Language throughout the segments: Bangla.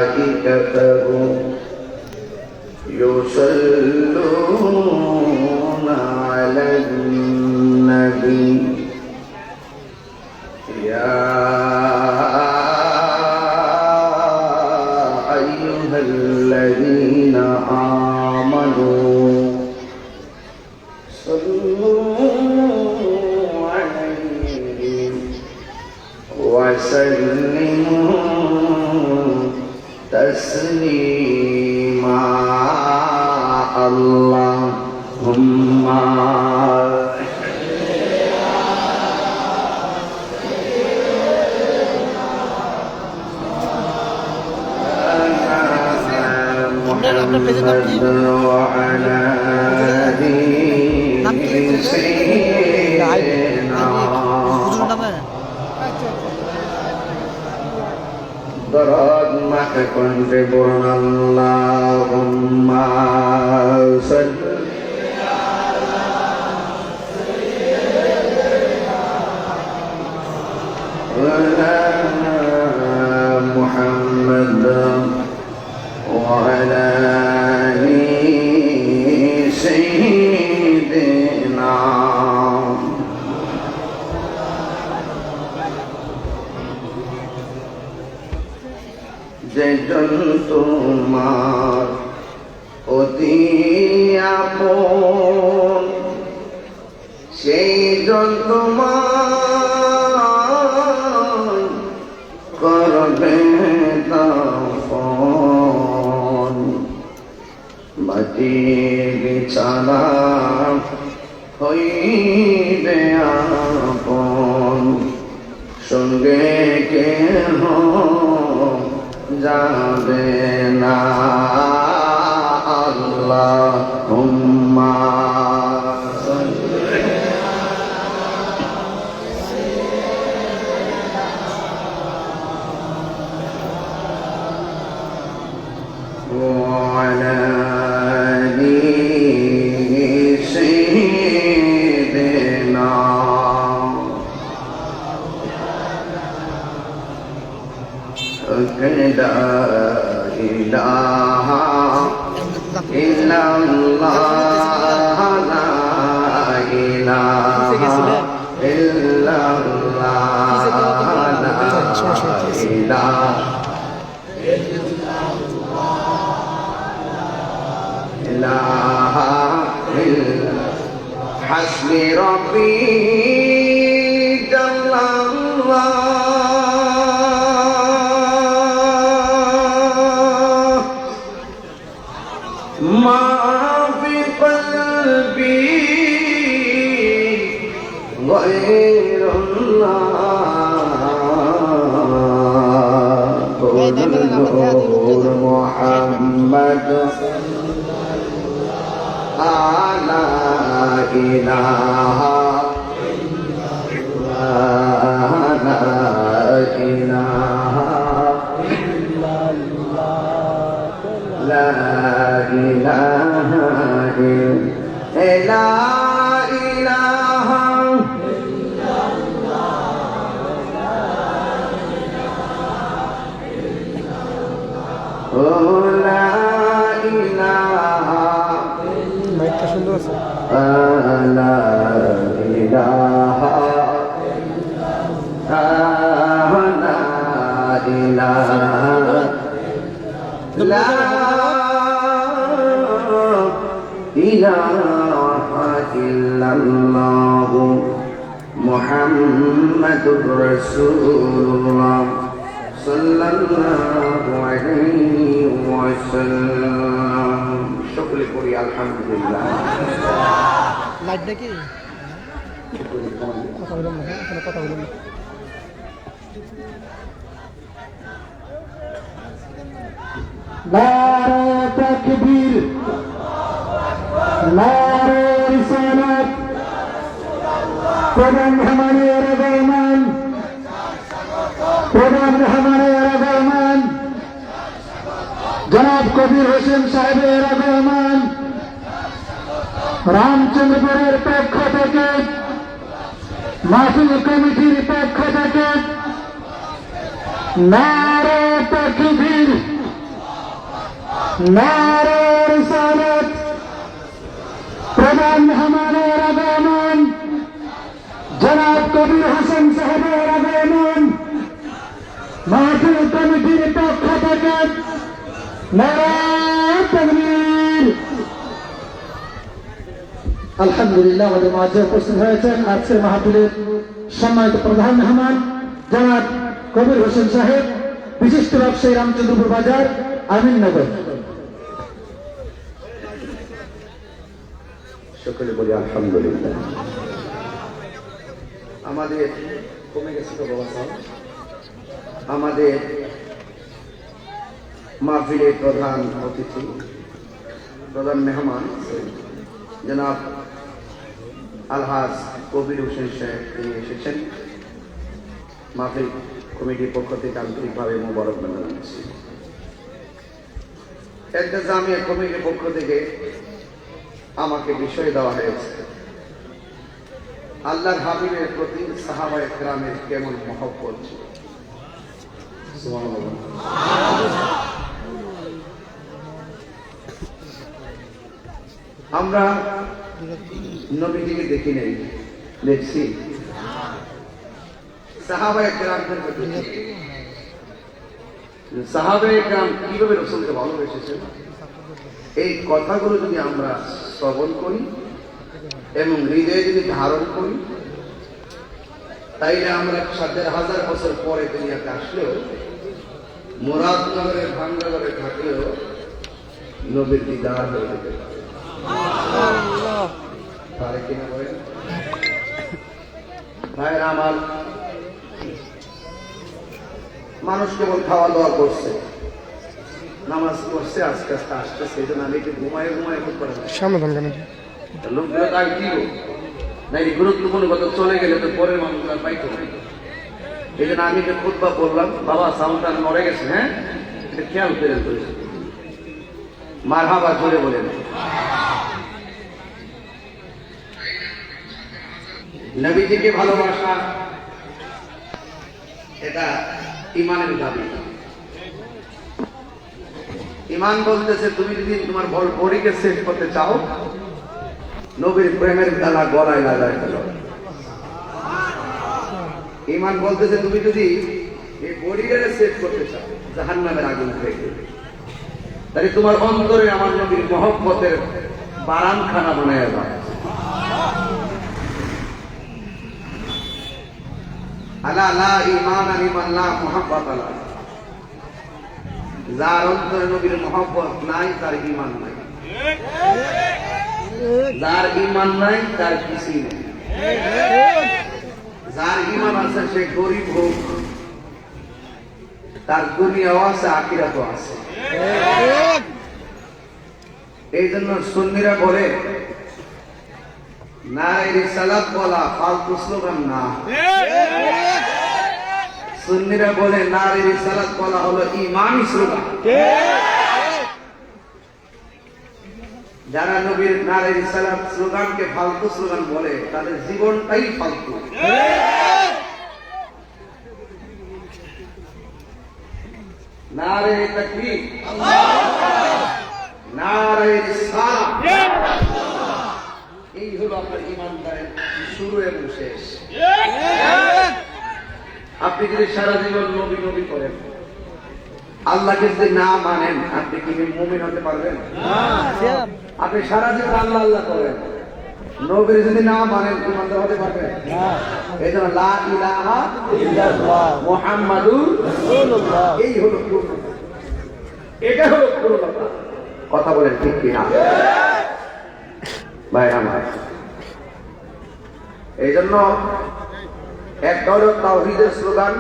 وملائكته يصلون على النبي يا أيها الذين آمنوا صلوا عليه وسلموا تسليما اللهم محمد وعلى آله سيدنا ضرب محكم ببرنا اللهم صل على محمد وعلى آل سيدنا যেজন তোমার অতি আপন সেই জন তোমার করবে দাফন মাটি বিছানা হইবে আপন সঙ্গে কেহ যাবে না আল্লাহুম্মা وعلى آل سيدنا لا إله إلا الله لا إله إلا الله لا إله إلا حسبي ربي جل الله ما في قلبي غير الله نور محمد لا إله إلا الله لا إله لا إله إلا إله لا إله মাইকটা সুন্দর আছে লা ইলাহা লা ইলাহা লা ইলাহা ইল্লাল্লাহ মুহাম্মাদুর রাসূলুল্লাহ সাল্লাল্লাহু আলাইহি ওয়াসাল্লাম সকলে পড়ি আলহামদুলিল্লাহ লাইট দেখি কথা বললাম না কথা বললাম না নারে তাকবীর নারে রিসালাত প্রধান हमारे रहমান প্রধান हमारे रहমান জনাব কবির হোসেন সাহেবের रहमान রামচন্দ্রপুরের পক্ষ থেকে মাহফিল কমিটির পক্ষ থেকে নারে তাকবীর, নারে রিসালাত। প্রধান মেহমানের আগমন জনাব কবির হোসেন সাহেবের আগমন মাহফিল কমিটির পক্ষ থেকে নারে তাকবীর। আলহামদুলিল্লাহ, আমাদের মাঝে উপস্থিত হয়েছেন আজকের মাহফিলের সম্মানিত প্রধান মেহমান জনাব কবির হোসেন সাহেব, বিশিষ্ট ব্যবসায়ী, রামচন্দ্রপুর বাজার, আমিননগর। সকলে বলি আলহামদুলিল্লাহ। আমাদের কমে গেছে তো বাবা, আমাদের মাহফিলের প্রধান অতিথি, প্রধান মেহমান জনাব আলহাজ কবির হোসেন সাহেব তিনি এসেছেন। মাহফিল কমিটির পক্ষ থেকে আন্তরিকভাবে মোবারকবাদ জানাচ্ছি। একটা জামিয়া কমিটির পক্ষ থেকে আমাকে বিষয় দেওয়া হয়েছে আল্লাহর হাবিবের প্রতি সাহাবায়ে কেরামের কেমন মহব্বত ছিল। সুবহানাল্লাহ। আমরা নবীজিকে দেখি নাই, দেখছি সাহাবায়ে কেরামদের প্রতি। সাহাবায়ে কেরাম কিভাবে রাসূলকে ভালোবেসেছেন এই কথাগুলো যদি আমরা শ্রবণ করি এবং হৃদয়ে যদি ধারণ করি, তাইলে আমরা ৭,০০০ বছর পরে দুনিয়াতে আসলেও, মুরাদনগরের ভাঙ্গাঘরে থাকলেও নবীর দিদার হয়ে যেতে পারে কিনা বলেন ভাইয়েরা আমার। মানুষ কেবল খাওয়া দাওয়া করছে, নামাজ পড়ছে, আস্তে আস্তে আসছে, সেই জন্য আমি একটু ঘুমায় খুব করে লোকগুলো তাই দিব না, এই গুরুত্বপূর্ণ কথা চলে গেলে তো পরের মানুষ আর পাইতো না। এই জন্য আমি একটু খুতবা করলাম। বাবা সাউন্ডটা মরে গেছে, হ্যাঁ, এটা খেয়াল করে করেছে। মারহাবা জোরে বলেন। নবীজিকে ভালোবাসা এটা ইমানের দাবি। ইমান বলতেছে তুমি যদি তোমার বডিকে সেট করতে চাও, নবীর প্রেমের তালা গলায় লাগায় ফেলো। ইমান বলতেছে তুমি যদি এই বডিকে সেট করতে চাও জাহান্নামের আগুন থেকে, তাহলে তোমার অন্তরে আমার নবীর মহব্বতের বারামখানা বানায় দাও। আলা লা ঈমান লিমান লা মুহাব্বাত লা। যার অন্তরে নবীর মহব্বত নাই তার ঈমান নাই, যার ঈমান নাই তার কিছুই নেই। যার ঈমান আছে সে গরিব হোক, তার দুনিয়াও আছে, আখিরাতও আছে। এই জন্য সুন্নিরা বলে নারে রিসালাত বলা ফালতু স্লোগান না। সুন্নিরা বলে নারে রিসালাত বলা হলো ঈমানি স্লোগান। যারা নবীর নারে রিসালাত স্লোগানকে ফালতু স্লোগান বলে তাদের জীবনটাই ফালতু। নারে তাকবীর, নারে রিসালাত, এই হলো আপনার ঈমানদারের শুরু এবং শেষ। আপনি যদি সারা জীবন নবী নবী করেন, আল্লাহকে যদি না মানেন, আপনি কি মুমিন হতে পারবেন? আপনি সারা জীবন আল্লাহ আল্লাহ করেন, নবীর যদি না মানেন, ঈমানদার হতে পারবেন? এই জন্য লা ইলাহা ইল্লাল্লাহ মুহাম্মাদুর রাসূলুল্লাহ, এই হলো পূর্ণতা, এটা হলো পূর্ণতা। কথা বলেন ঠিক কিনা ভাই আমার? এই জন্য একটা হলো তাওহীদের স্লোগান,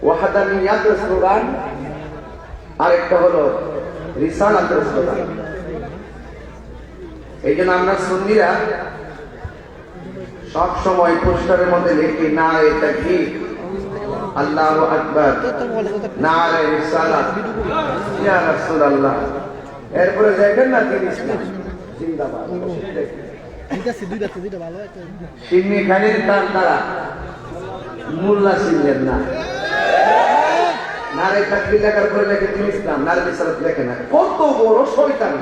ওয়াহদানিয়াতের স্লোগান, আর একটা হলো রিসালাতের স্লোগান। এই জন্য আমরা সুন্নিরা সব সময় পোস্টারের মধ্যে লিখি নারে তাকবীর, আল্লাহু আকবার, নারে রিসালাত, ইয়া রাসূলুল্লাহ। এরপরে দেখেন না তিনি জিন্দাবাদ। সিন্নি খালির তার তারা মোল্লা ছিলেন না। নারে তাকবীর লেখার পরে লেখে দিন ইসলাম, নারে বিসারাত লেখে না। কত বড় শয়তান,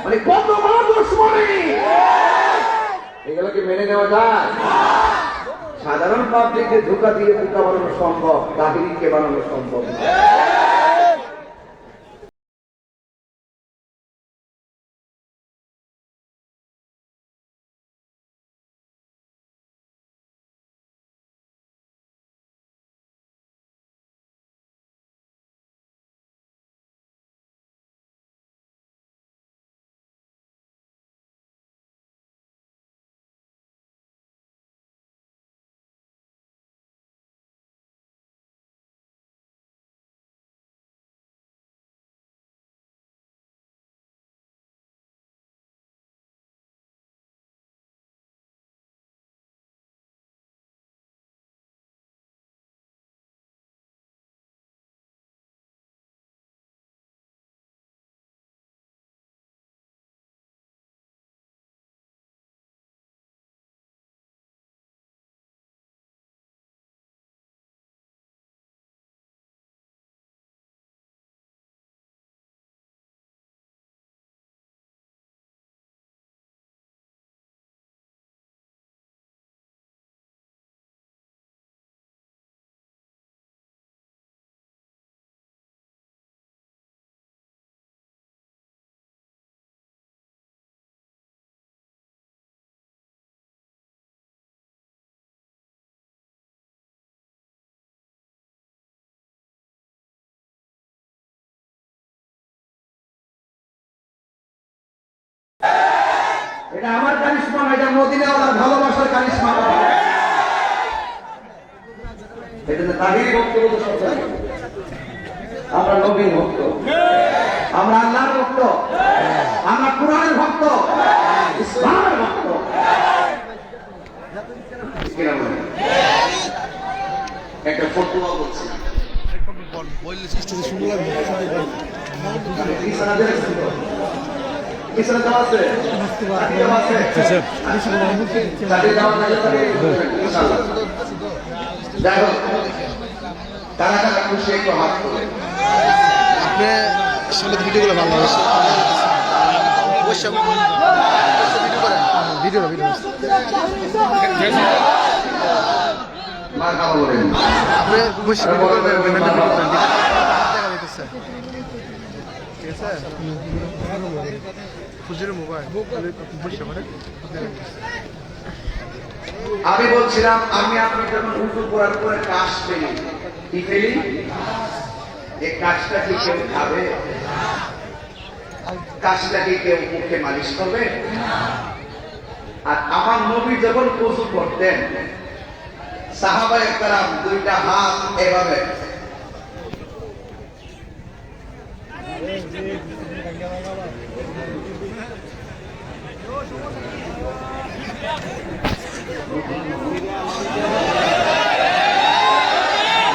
মানে কত বড় দুশ্মনী! এগুলো কি মেনে নেওয়া যায়? সাধারণ পাবলিককে ধোঁকা দিয়ে ধোঁকা বানানো সম্ভব, কাহিনীকে বানানো সম্ভব না। এটা আমার কারিশমা না, এটা মদিনাওয়ালার ভালোবাসার কারিশমা। এটা তাহির ভক্ত বলতে সব জানি। আমরা নবীর ভক্ত, আমরা আল্লাহর ভক্ত, আমরা কোরআনের ভক্ত, ইসলামের ভক্ত। একটা ফতোয়া বলছি, কিসরা দেওয়া আছে? যাই হোক, তারা টাকা খুশি একটু হাত করে আপনি সামনে ভিডিওগুলো ভালো লাগছে। ভিডিও মার খাওয়া বলেন। আপনি বসে ভিডিও করবেন, দেখা দিতেছে। ঠিক আছে, খুঁজে মোবাইল বসে মানে আমি বলছিলাম, আপনি যখন উঁচু করার পরে কাশ পেলি, কি পেলি? এই কাশটা কি কেউ খাবে? কাশটা কি কেউ মুখে মালিশ করবে? আর আমার নবী যখন উঁচু করতেন, সাহাবায়ে কেরাম দুইটা হাত এভাবে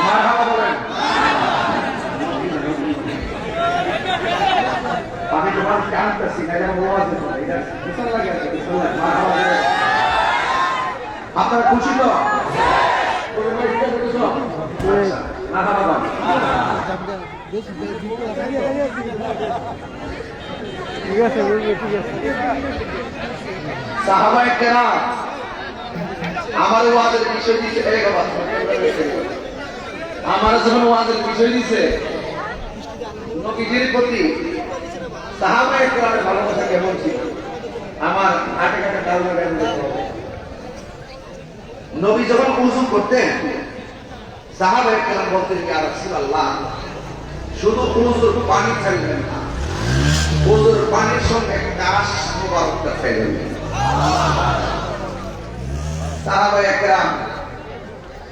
মারহাবা বলেন। আমি তোমার জানতেছি না, এটা ওয়াজ না, এটা কিসের লাগে আছে? মারহাবা বলেন। আপনারা খুশি তো? মারহাবা বলেন। ঠিক আছে, ঠিক আছে। সাহাবায়ে কেরাম আমার ওয়াজের বিষয় দিচ্ছে, আমার যখন ওয়াজের বিষয় দিচ্ছে নবীজির প্রতি সাহাবায়ে কেরামের ভালোবাসা কেমন ছিল, আমার হাটে ঘাটে কারণে নবী যখন উযু করতেন, সাহাবায়ে কেরাম বলতেন, ইয়া রাসূলুল্লাহ, শুধু উযুর পানি ছাড়বেন না, উযুর পানির সঙ্গে কাশ মুবারকটা ফেলবেন। সাহাবায়ে কেরাম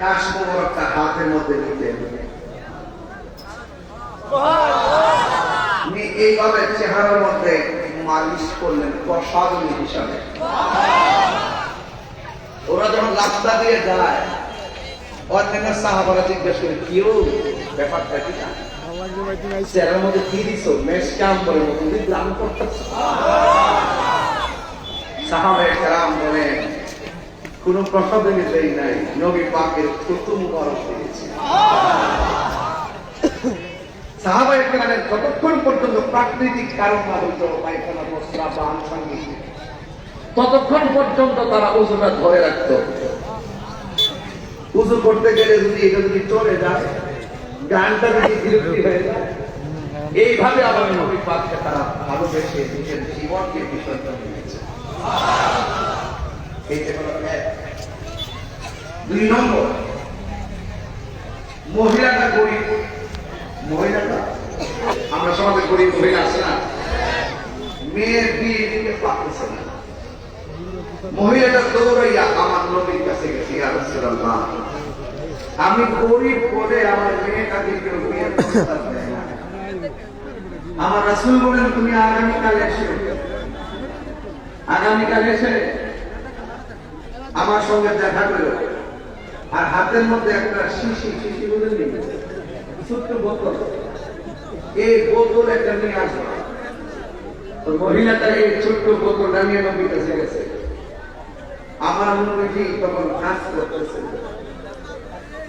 কাশ মুবারকটা হাতের মধ্যে নিতেন, এইভাবে চেহারার মধ্যে মালিশ করলেন প্রসাদনী হিসাবে। ওরা যখন রাস্তা দিয়ে যায়, অন্যান্য সাহাবারা জিজ্ঞেস করে, কেউ ব্যাপারটা কি না, চেহারার মধ্যে কি দিছ, মেশ কাম করে গ্রাম করতেছ। সাহাবায়ে কেরাম বলেন, কোন প্রসাদনী দেই নাই, নবী পাকের থুতু মুবারক দিয়েছি। সাহাবায়ে কেরামের যতক্ষণ পর্যন্ত প্রাকৃতিক কারণ না হইতো পায়খানা প্রস্রাব বা আনুষঙ্গিক, ততক্ষণ পর্যন্ত তারা ওজুটা ধরে রাখতো। উজু করতে গেলে যদি এটা যদি চলে যায়, গানটা যদি বিরক্তি হয়ে যায়, এইভাবে আবার নবী পাককে তারা ভালোবেসে নিজের জীবনকে বিসর্জন দিয়েছে। এইটা হলো এক। 2 নম্বর, মহিলাটা গরিব, মহিলাটা আমরা সমাজে গরিব মহিলা আছে না, মেয়ের বিয়ে দিতে পারতেছে না, মহিলাটা দৌড়াইয়া আমার নবীর কাছে গেছে, ইয়া রাসূলুল্লাহ আমি গরিব বলে আমার মেয়েটাকে কেউ বিয়ের প্রস্তাব দেয় না। আমার রাসূল বলেন তুমি আগামীকাল এসে আমার সঙ্গে দেখা করো, আর হাতের মধ্যে একটা শিশি বলেন ছোট্ট বোতল, এই বোতল একটা নিয়ে আসবে। মহিলাটা এই ছোট্ট বোতলটা নিয়ে নবীর কাছে গেছে। আমার নবীজি তখন কাজ করতেছেন,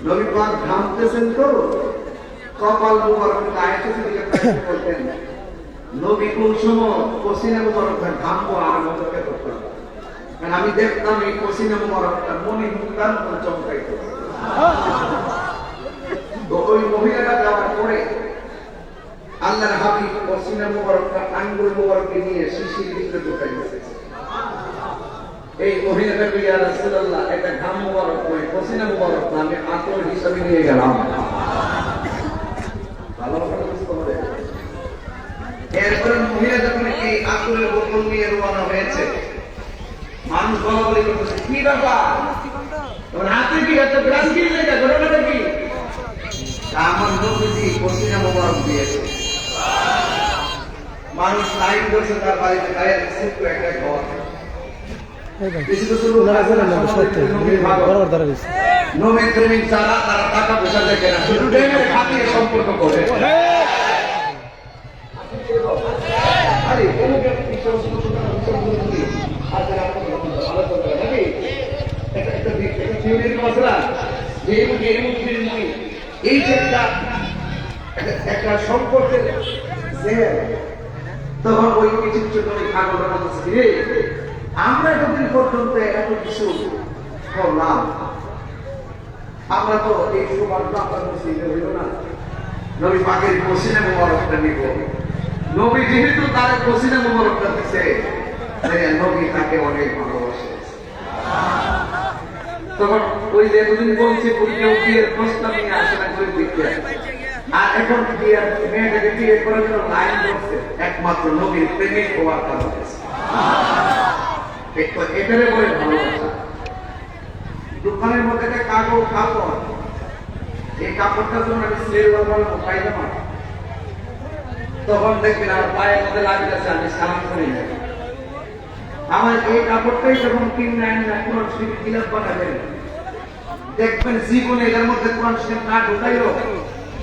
নবী পাক ঘামতেছেন তো, কপাল মুবারক আয়েশা সিদ্দিকা বলতেন নবী কোন সময় পসিনা মুবারকটা ঘামবো আর মতকে করতেন, কারণ আমি দেখতাম এই পসিনা মুবারকটা মনি মুক্তার মতো চমকাইতো। তো ওই মহিলাটা যাওয়ার পরে আল্লাহর হাবিব পসিনা মুবারকটা আঙ্গুল মুবারককে নিয়ে শিশির ভিতরে ঢুকাই দিয়েছে। এই মহিলাটাকে ইয়া রাসূলুল্লাহ এটা ঘাম মুবারক নয়, পসিনা মুবারক না, আমি আতর হিসাবে নিয়ে গেলাম। ভালো করে বুঝতে হবে। এরপরে মহিলা যখন এই আতরের বোতল নিয়ে রওনা হয়েছে, মানুষ বলাবলি করতেছে কি ব্যাপার, তোমার হাতে কি এত গ্লাস কি লেগে ঘটনাটা কি? আমার নবীজি পসিনা মুবারক দিয়েছে। মানুষ লাইন করছে তার বাড়িতে, গায়ে ছোট্ট একটা ঘর, নবী প্রেমিক যারা তারা টাকা পয়সা দেখে না, শুধু প্রেমের খাতিরে সম্পর্ক করে। এই যে একটা সম্পর্কের তখন ওই কিছু কিছু খাগল আমরা এতদিন পর্যন্ত এত কিছু করলাম, আমরা তো এই সৌভাগ্য আপনার মুসলিমে হইল না, নবী পাকের পসিনা মুবারকটা নিব। নবী যেহেতু তার পসিনা মুবারকটা দিছে, নবী তাকে অনেক ভালোবাসে। তখন ওই যে এতদিন বলছে কেউ বিয়ের প্রস্তাব নিয়ে আসে না করে দিতে, আর এখন বিয়ের মেয়েটাকে বিয়ে করার জন্য লাইন করছে একমাত্র নবীর প্রেমিক হওয়ার কারণে। এটারে বলে ভালোবাসা। দোকানের মধ্যে একটা কাপড়, এই কাপড়টার জন্য আমি সিলের বলবো পায়জামা, তখন দেখবেন আমার পায়ের মধ্যে লাগতেছে, আমি সালাম করি না। আমার এই কাপড়টাই যখন কিনে আনি না কোরআন শরীফ গিলাপ বানাবেন, দেখবেন জীবনে এটার মধ্যে কোরআন শরীফ না ঢুকাইল,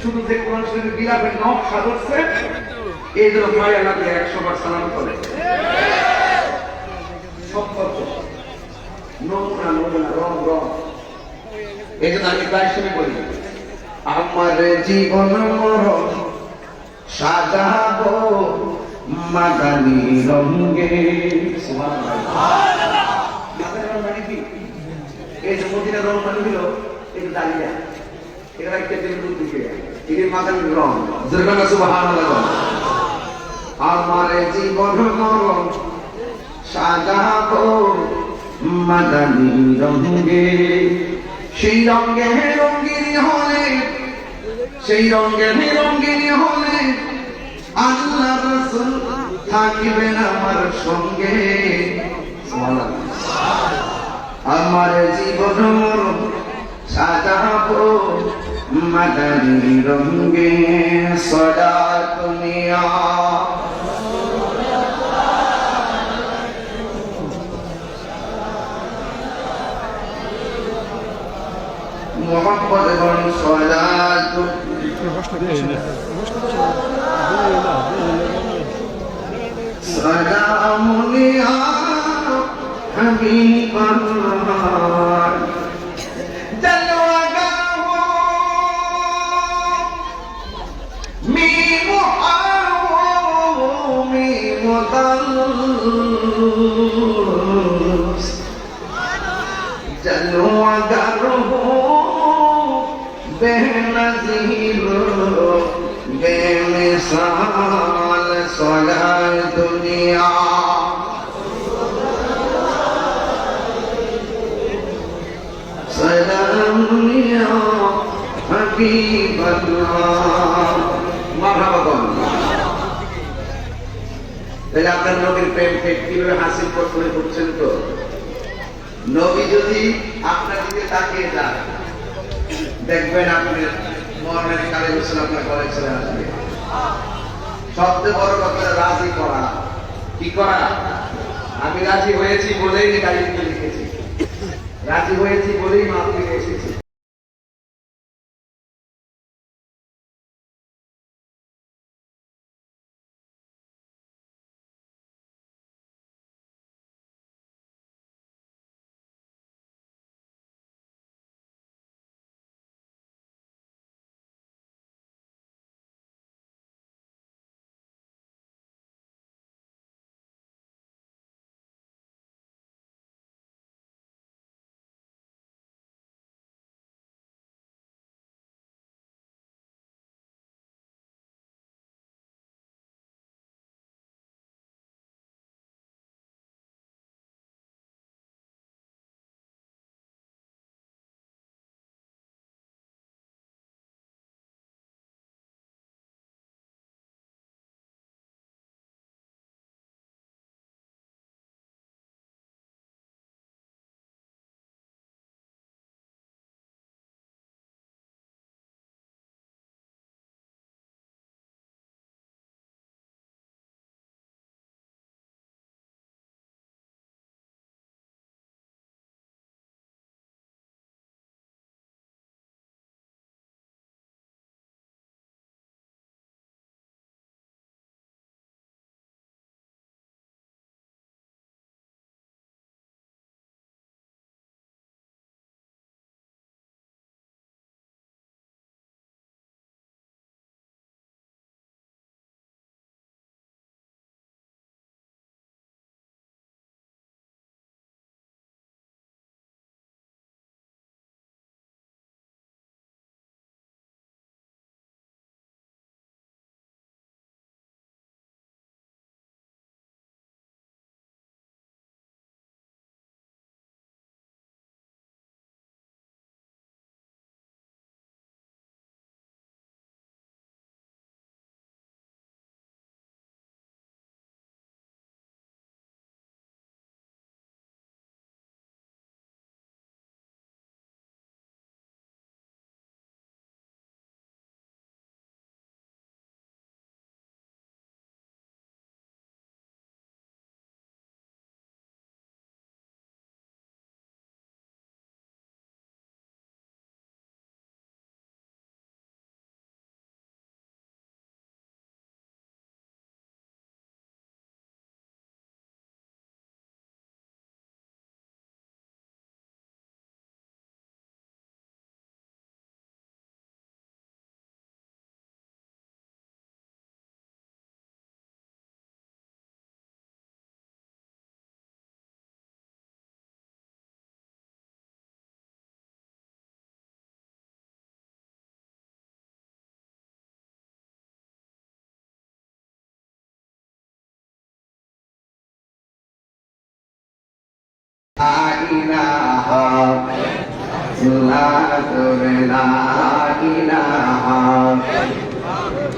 শুধু যে কোরআন শরীফ গিলাপের নকশা ধরছে, এই জন্য পায়ে লাগলে 100 বার সালাম করে। সম্পর্ক নমুনা রং এই জন্য আমি প্রায় সময় বলি আমার জীবন মরণ সাজাবো মাদানি রঙে। এই যে মদিনার রং মানে দিল এটা ডালিয়া, এটা একটা দুধ দিকে এটা মাদানি রং। সুবহানাল্লাহ। আমার জীবন মরণ সাজাবো মাদানি রঙে, সেই রঙে রঙিনী হলে, সেই রঙে রঙিনী হলে আল্লাহ রাসূল থাকবেন আমার সঙ্গে। আমার জীবন সাজাবো মাদানি রঙে, সালাত নিয়া মোহাম্মদ এবং সালাত সালামুনিয়া হাবিবাল্লাহ জলওয়া গাহো गौस जनो अगर हो बेनज़ीर बेमिसाल सलाह दुनिया सलाम या हबीब अल्लाह मरहबा। তাহলে আপনার নবীর প্রেমকে কিভাবে হাসিল করতে করছেন? তো নবী যদি আপনার দিকে তাকিয়ে যান, দেখবেন আপনি মরণের কালে বসে আপনার ঘরে চলে আসবে। সবচেয়ে বড় কথা রাজি করা। কি করা? আমি রাজি হয়েছি বলেই গাড়িতে লিখেছি, রাজি হয়েছি বলেই মাপ থেকে এসেছি।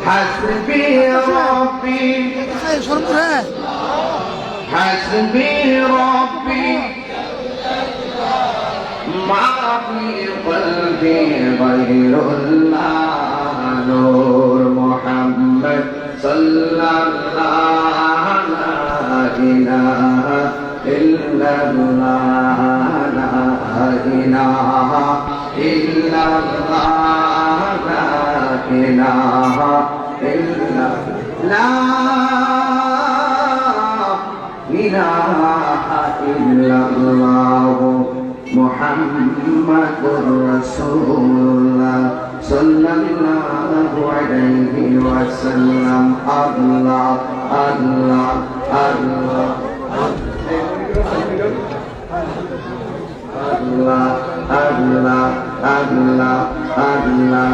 حسبي ربي حسبي ربي ما في قلبي غير الله نور محمد صلى الله لا إله إلا الله لا إله إلا الله لا إله إلا لا إله إلا الله محمد رسول الله صلى الله عليه وسلم الله الله الله Allah, Allah, Allah, Allah,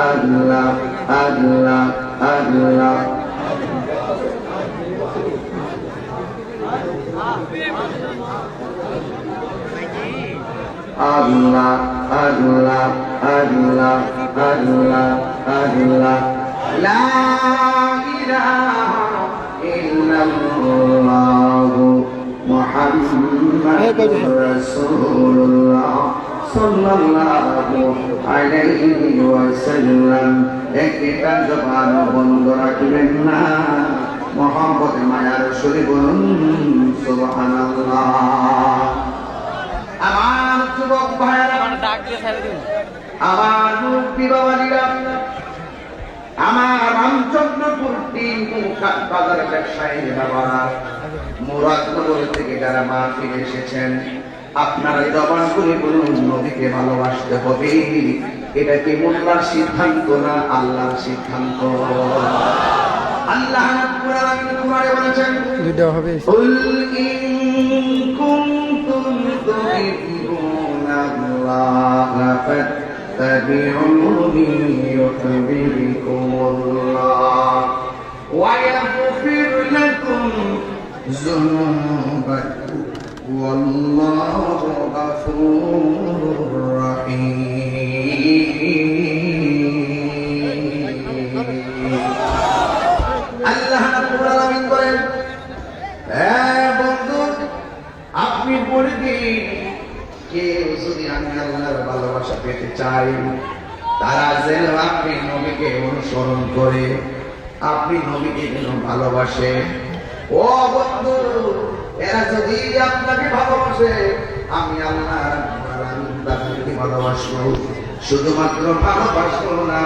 Allah, Allah, Allah. Allah, Allah, Allah, Allah, Allah. La ilaha illallah. Muhammad Rasulullah sallallahu alaihi wasallam. একটা জবান বন্ধ রাখবেন না, মহব্বতে মায়ার সুরে বলুন সুবহানাল্লাহ। আমার যুবক ভাইরা, আমার মুরব্বী বাবাজিরা, আমার রামচন্দ্রপুর তিন বাজার ব্যবসায়ী বাবারা, মুরাদনগর থেকে যারা মাহফিলে এসেছেন, আপনারা জবান করে বলুন নবীকে ভালোবাসতে হবে। এটা কি মোল্লার সিদ্ধান্ত না আল্লাহর সিদ্ধান্ত? আল্লাহ রাব্বুল আলামিন কুরআনে বলেছেন, দুটো হবে, কুল ইন কুনতুম তুহিব্বুনাল্লাহ ফাত্তাবিউনি ইউহিব্বুকুমুল্লাহ ওয়া ইয়াগফির লাকুম যুনুবাকুম ওয়াল্লাহু গফুরুর রহিম। আল্লাহ রাব্বুল আলামিন বলেন, হ্যাঁ বন্ধু, আপনি বলে দিন, কেউ যদি আমি আল্লাহর ভালোবাসা পেতে চাই, তারা যেন আপনি নবীকে অনুসরণ করে আপনি নবীকে যেন ভালোবাসে। ও বন্ধু, এরা যদি আপনাকে ভালোবাসে, আমি আল্লাহ রাব্বুল আলামিন তাদেরকে ভালোবাসবো। শুধুমাত্র ভালোবাসবো না,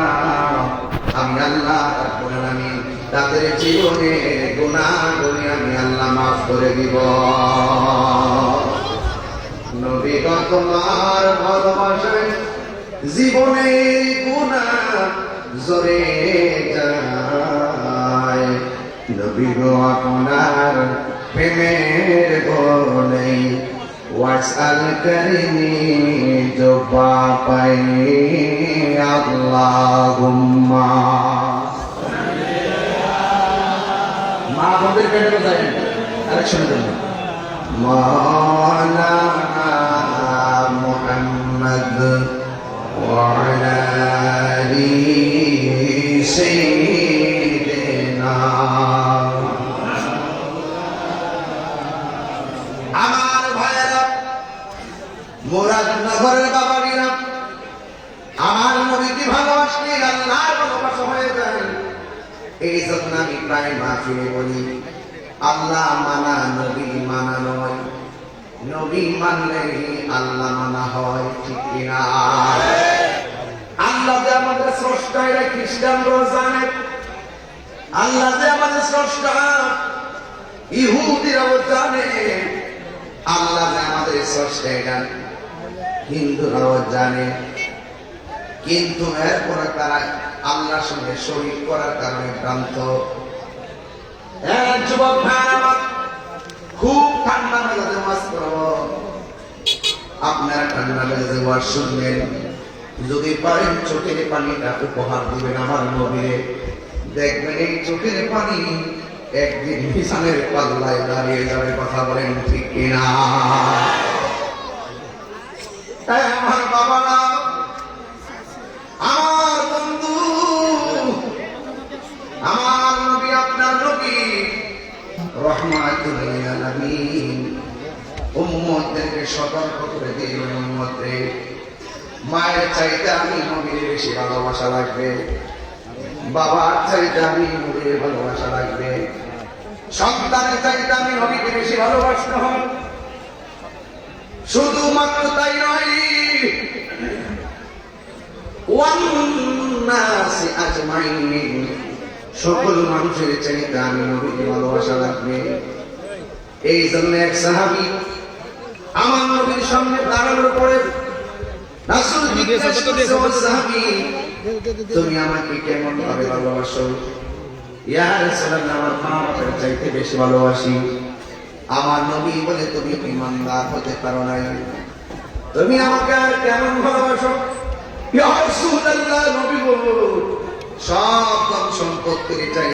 আমি আল্লাহ রাব্বুল আলামিন তাদের জীবনে গুনাহগুলি আমি আল্লাহ মাফ করে দিব। নবী গো তোমার ভালোবাসায় জীবনের গুনাহ ঝরে যায়। নবী গো আপনার প্রেমের বলে ওয়াসআল করিনি জবা পাই আল্লাহুম্মা। মা আমাদের কেটে যায় আরেকশন জন্য মাওলানা মুহাম্মদ ওয়া আলা আলি সাইয়্যিদিনা। আমার ভাইয়েরা, মুরাদনগরের বাবারা, আমার নবীকে ভালোবাসলে আল্লাহর ভালোবাসা হয়ে যায়। এই জন্য আমি প্রায় মাহফিলে বলি, আল্লাহ মানা নবী মানা নয়, নবী মানলে আল্লাহ মানা হয়, ঠিক কিনা? আল্লাহ যে আমাদের স্রষ্টা, এরা খ্রিস্টানরাও জানে। আল্লাহ যে আমাদের স্রষ্টা, ইহুদিরাও জানে। আল্লাহ যে আমাদের স্রষ্টা, এটা হিন্দুরাও জানে। কিন্তু এরপরে তারা আল্লাহর সঙ্গে শরীক করার কারণে ভ্রান্ত। যুবক ভাইরা, খুব ঠান্ডা মেজাজে ওয়াজ করব, আপনারা ঠান্ডা মেজাজে ওয়াজ শুনবেন। যদি পারেন চোখের পানিটা উপহার দিবেন আমার নবীরে। দেখবেন এই চোখের পানি একদিন মিজানের পাল্লায় দাঁড়িয়ে যাবে। কথা বলেন ঠিক কিনা? আমার বাবারা, আমার বন্ধু, আমার নবী, আপনার নবী রহমাতুল লিল আলামিন উম্মতদেরকে সতর্ক করে দিলেন, উম্মতরে মায়ের চাইতে আমি নবীর বেশি ভালোবাসা লাগবে, বাবার চাইতে আমি নবীর ভালোবাসা লাগবে, সন্তানের চাইতে আমি নবীকে বেশি ভালোবাসতে হবে। শুধুমাত্র তাই নয়, ওয়ান্নাসি আজমাইন, সকল মানুষের চাইতে আমি নবীকে ভালোবাসা লাগবে। এই জন্য এক সাহাবী আমার নবীর সামনে দাঁড়ানোর পরে রাসূল জিজ্ঞাসা করলেন, সাহাবী তুমি আমাকে কেমন ভাবে ভালোবাসো? ইয়া রাসূলুল্লাহ, আমার মা বাবার চাইতে বেশি ভালোবাসি। আমার নবী বলে, তুমি ঈমানদার হতে পারো নাই, তুমি আমাকে আর কেমন ভালোবাসো? ইয়া রাসূলুল্লাহ, নবী গো, সব সম্পত্তির চাই